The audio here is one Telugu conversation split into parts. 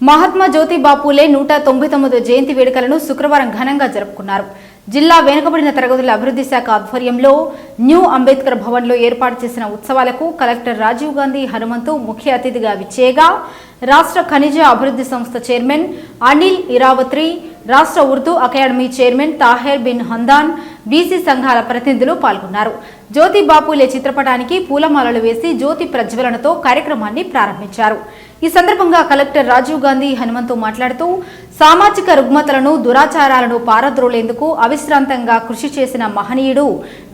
మహాత్మా జ్యోతిబా పూలే 199వ జయంతి వేడుకలను శుక్రవారం ఘనంగా జరుపుకున్నారు. జిల్లా వెనుకబడిన తరగతుల అభివృద్ధి శాఖ ఆధ్వర్యంలో న్యూ అంబేద్కర్ భవన్లో ఏర్పాటు చేసిన ఉత్సవాలకు కలెక్టర్ రాజీవ్ గాంధీ హనుమంతు ముఖ్య అతిథిగా విచ్చేయగా రాష్ట్ర ఖనిజ అభివృద్ధి సంస్థ చైర్మన్ అనిల్ ఇరావత్రి, రాష్ట్ర Urdu academy chairman Taher Bin Handan, BC సంఘాల ప్రతినిధులు పాల్గొన్నారు. జ్యోతిబా పూలే చిత్రపటానికి పూలమాలలు వేసి జ్యోతి ప్రజ్వలనతో కార్యక్రమాన్ని ప్రారంభించారు. ఈ సందర్భంగా కలెక్టర్ రాజీవ్ గాంధీ హనుమంతు మాట్లాడుతూ సామాజిక రుగ్మతలను, దురాచారాలను పారద్రోలేందుకు అవిశ్రాంతంగా కృషి చేసిన మహనీయుడు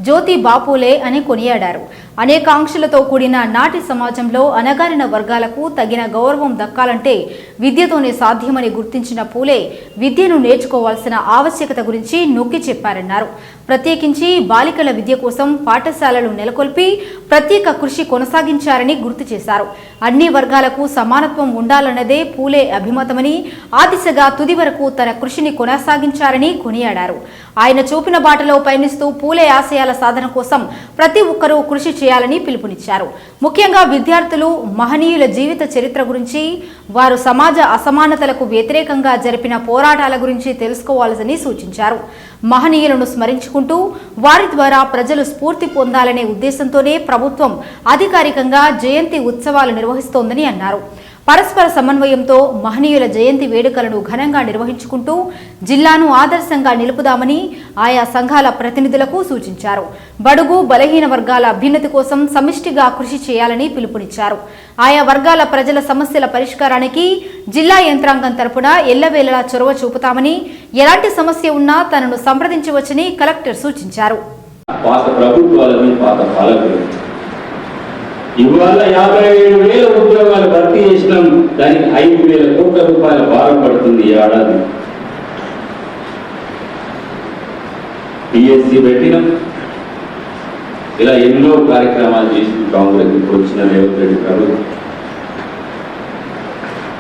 జ్యోతిబా పూలే అని కొనియాడారు. అనేక ఆంక్షలతో కూడిన నాటి సమాజంలో అణగారిన వర్గాలకు తగిన గౌరవం దక్కాలంటే విద్యతోనే సాధ్యమని గుర్తించిన పూలే విద్యను నేర్చుకోవాల్సిన ఆవశ్యకత గురించి నొక్కి చెప్పారన్నారు. ప్రత్యేకించి బాలికల విద్య కోసం పాఠశాలలు నెలకొల్పి ప్రత్యేక కృషి కొనసాగించారని గుర్తు చేశారు. అన్ని వర్గాలకు సమానత్వం ఉండాలన్నదే పూలే అభిమతమని, ఆ దిశగా తుది వరకు తన కృషిని కొనసాగించారని కొనియాడారు. ఆయన చూపిన బాటలో పయనిస్తూ పూలే ఆశయాల సాధన కోసం ప్రతి ఒక్కరూ కృషి చేయాలని పిలుపునిచ్చారు. ముఖ్యంగా విద్యార్థులు మహనీయుల జీవిత చరిత్ర గురించి, వారు సమాజ అసమానతలకు వ్యతిరేకంగా జరిపిన పోరాటాల గురించి తెలుసుకోవాలని సూచించారు. మహనీయులను స్మరించుకుంటూ వారి ద్వారా ప్రజలు స్ఫూర్తి పొందాలనే ఉద్దేశంతోనే ప్రభుత్వం అధికారికంగా జయంతి ఉత్సవాలు నిర్వహిస్తోందని అన్నారు. పరస్పర సమన్వయంతో మహనీయుల జయంతి వేడుకలను ఘనంగా నిర్వహించుకుంటూ జిల్లాను ఆదర్శంగా నిలుపుదామని ఆయా సంఘాల ప్రతినిధులకు సూచించారు. బడుగు బలహీన వర్గాల అభ్యున్నతి కోసం సమిష్టిగా కృషి చేయాలని పిలుపునిచ్చారు. ఆయా వర్గాల ప్రజల సమస్యల పరిష్కారానికి జిల్లా యంత్రాంగం తరపున ఎల్లవేళలా చొరవ చూపుతామని, ఎలాంటి సమస్య ఉన్నా తనను సంప్రదించవచ్చని కలెక్టర్ సూచించారు. ఇవాళ 57,000 ఉద్యోగాలు భర్తీ చేసినాం. దానికి 5,000 కోట్ల రూపాయల భారం పడుతుంది ఈ ఏడాది. PSC పెట్టినాం. ఇలా ఎన్నో కార్యక్రమాలు చేసింది కాంగ్రెస్. ఇప్పుడు వచ్చిన రేవంత్ రెడ్డి ప్రభుత్వం.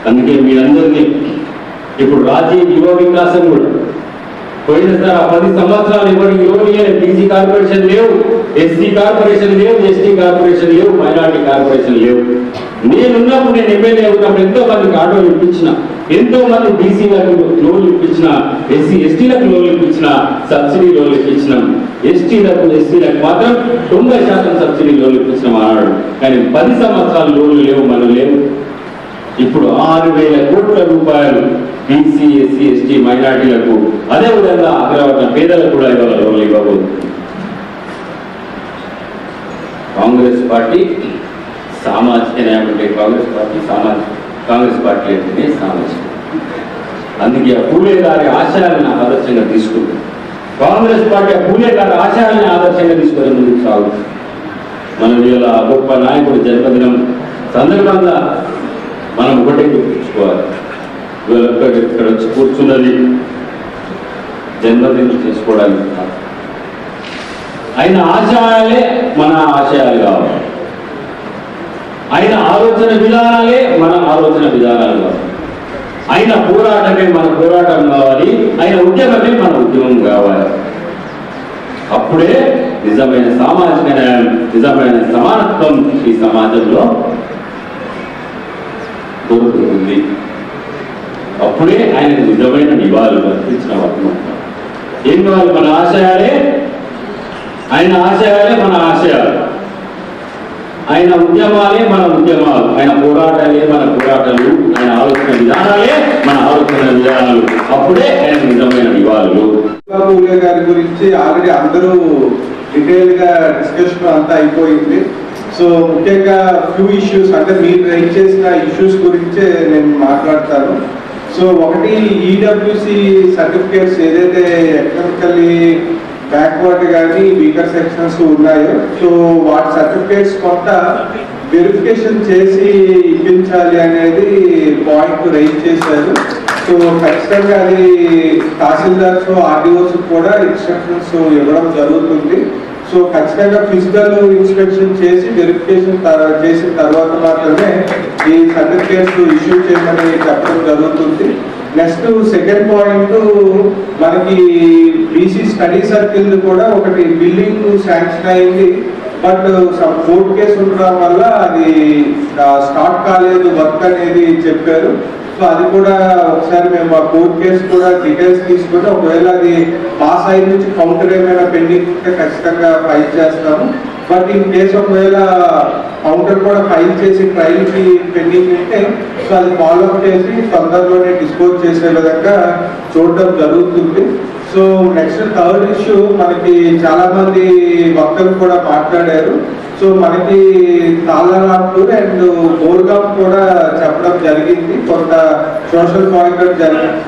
అందుకే మీ అందరినీ ఇప్పుడు రాజీవ్ యువ వికాసం కూడా పోయినసారి 10 సంవత్సరాలు ఎవరికి లోన్ ఇవ్వలేదు. బీసీ కార్పొరేషన్ లేవు, ఎస్సీ కార్పొరేషన్ లేవు, ఎస్టీ కార్పొరేషన్ లేవు, మైనారిటీ కార్పొరేషన్ లేవు. నేనున్నప్పుడు, నేను ఎమ్మెల్యే ఉన్నప్పుడు ఎంతో మందికి ఆటోలు ఇప్పించిన, ఎంతో మంది బీసీలకు లోన్లు ఇప్పించిన, ఎస్టీలకు లోన్లు ఇప్పించిన, సబ్సిడీ లోన్లు ఇప్పించినాం. ఎస్టీలకు ఎస్సీలకు మాత్రం 90% సబ్సిడీ లోన్లు ఇప్పించినాం అన్నాడు. కానీ 10 సంవత్సరాలు లోన్లు లేవు, మనం లేవు. ఇప్పుడు 6,000 కోట్ల రూపాయలు బీసీ, ఎస్సీ, ఎస్టీ, మైనార్టీలకు, అదేవిధంగా అగ్రవర్ణ పేదలకు కూడా ఇవాళ లోన్లు ఇవ్వబోతుంది. కాంగ్రెస్ పార్టీ సామాజిక న్యాయం అంటే కాంగ్రెస్ పార్టీ అంటేనే సామాజిక. అందుకే ఆ పూలే గారి ఆశయాలను ఆదర్శంగా తీసుకుంది. కాంగ్రెస్ పార్టీ ఆ పూలే గారి ఆశయాలను ఆదర్శంగా తీసుకొని ముందుకు సాగుతుంది. మనం ఇలా గొప్ప నాయకుడు జన్మదినం సందర్భంగా మనం ఒకటే గుర్తుంచుకోవాలి. ఇక్కడ వచ్చి కూర్చున్నది జన్మదినం చేసుకోవడానికి. ఆయన ఆశయాలే మన ఆశయాలు కావాలి, ఆయన ఆలోచన విధానాలే మన ఆలోచన విధానాలు కావాలి, ఆయన పోరాటమే మన పోరాటం కావాలి, ఆయన ఉద్యమమే మన ఉద్యమం కావాలి. అప్పుడే నిజమైన సామాజిక న్యాయం, నిజమైన సమానత్వం ఈ సమాజంలో దొరుకుతుంది. అప్పుడే ఆయన నిజమైన నివాళులు అర్పించిన వారు. ఏం కావాలి? మన ఆశయాలే ఆయన ఆశయాలే మన ఆశయాలు, ఆయన ఉద్యమాలే మన ఉద్యమాలు, ఆయన పోరాటాలే మన పోరాటాలు, ఆయన ఆలోచన విధానాలే మన ఆలోచన విధానాలు. అప్పుడే ఆయన నిజమైన నివాళులు. పూలే గారి గురించి ఆల్రెడీ అందరూ డీటెయిల్ గా డిస్కషన్ అంతా అయిపోయింది. సో ముఖ్యంగా ఫ్యూ ఇష్యూస్, అంటే మీరు రైజ్ చేసిన ఇష్యూస్ గురించే నేను మాట్లాడతాను. సో ఒకటి, ఈడబ్ల్యూసి సర్టిఫికేట్స్ ఏదైతే ఎకనామికల్లీ బ్యాక్వర్డ్ కానీ వీకర్ సెక్షన్స్ ఉన్నాయో, సో వాటి సర్టిఫికేట్స్ కొంత వెరిఫికేషన్ చేసి ఇప్పించాలి అనేది పాయింట్ రైజ్ చేశారు. సో ఖచ్చితంగా అది తహసీల్దార్స్, ఆర్డీఓస్ కూడా ఇన్స్ట్రక్షన్స్ ఇవ్వడం జరుగుతుంది. సో ఖచ్చితంగా ఫిజికల్ ఇన్స్పెక్షన్ చేసి వెరిఫికేషన్ చేసిన తర్వాత మాత్రమే ఈ సర్టిఫికేట్స్ ఇష్యూ చేయమని చెప్పడం జరుగుతుంది. నెక్స్ట్ సెకండ్ పాయింట్, మనకి బీసీ స్టడీ సర్కిల్ కూడా ఒకటి బిల్డింగ్ శాంక్షన్ అయింది. బట్ కోర్టు కేసు ఉండడం వల్ల అది స్టార్ట్ కాలేదు వర్క్ అనేది చెప్పారు. సో అది కూడా ఒకసారి మేము ఆ కోర్ట్ కేసు కూడా డీటెయిల్స్ తీసుకొని ఒకవేళ అది మా సైడ్ నుంచి కౌంటర్ ఏమైనా పెండింగ్ ఉంటే ఖచ్చితంగా ఫైల్ చేస్తాము. బట్ ఇన్ కేసు ఒకవేళ కౌంటర్ కూడా ఫైల్ చేసి ట్రయల్ కి పెండింగ్ ఉంటే సో అది ఫాలోఅప్ చేసి తొందరలోనే డిస్పోజ్ చేసే విధంగా చూడడం జరుగుతుంది. సో నెక్స్ట్ థర్డ్ ఇష్యూ మనకి చాలా మంది వక్తలు కూడా మాట్లాడారు. సో మనకి తాళరాంపూర్ అండ్ బోర్గాం కూడా చెప్పడం జరిగింది, కొంత సోషల్ బాయ్కట్ జరిగింది.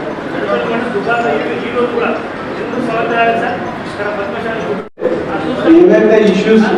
ఏవైతే ఇష్యూస్